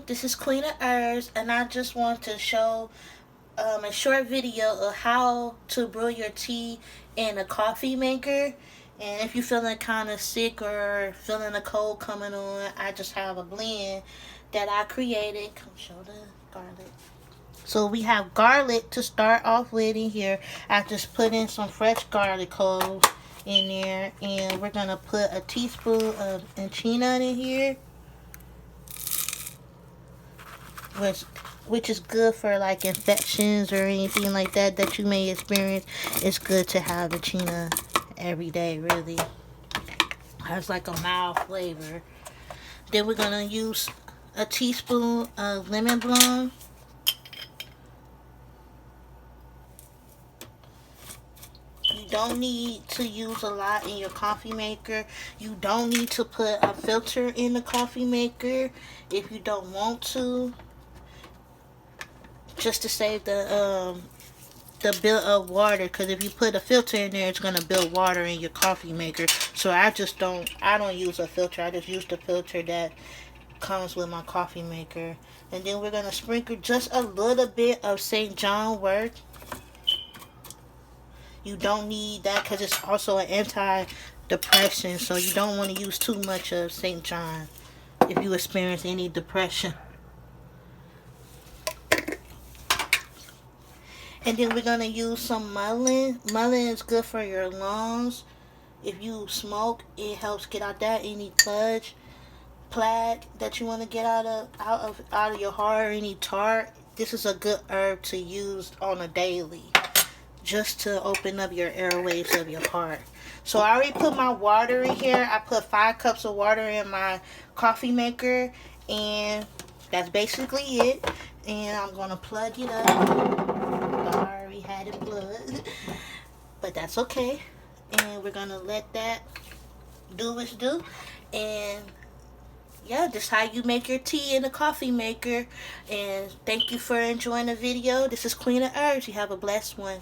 This is Queen of Herbs, and I just want to show a short video of how to brew your tea in a coffee maker. And if you're feeling kind of sick or feeling a cold coming on, I just have a blend that I created. Come show the garlic. So we have garlic to start off with in here. I just put in some fresh garlic cloves in there, and we're gonna put a teaspoon of enchina in here, which is good for like infections or anything like that you may experience. It's good to have enchina every day. Really has like a mild flavor. Then we're gonna use a teaspoon of lemon balm. You don't need to use a lot in your coffee maker. You don't need to put a filter in the coffee maker if you don't want to, just to save the build of water, because if you put a filter in there, it's gonna build water in your coffee maker. So I don't use a filter. I just use the filter that comes with my coffee maker. And then we're gonna sprinkle just a little bit of St. John wort. You don't need that because it's also an anti-depressant, so you don't want to use too much of St. John if you experience any depression. And then we're going to use some mullein. Mullein is good for your lungs. If you smoke, it helps get out any plaque that you want to get out of your heart, or any tart. This is a good herb to use on a daily, just to open up your airways of your heart. So I already put my water in here. I put 5 cups of water in my coffee maker, and that's basically it. And I'm going to plug it up. I already had it plugged, but that's okay. And we're going to let that do its do. And yeah, this is how you make your tea in a coffee maker. And thank you for enjoying the video. This is Queen of Herbs. You have a blessed one.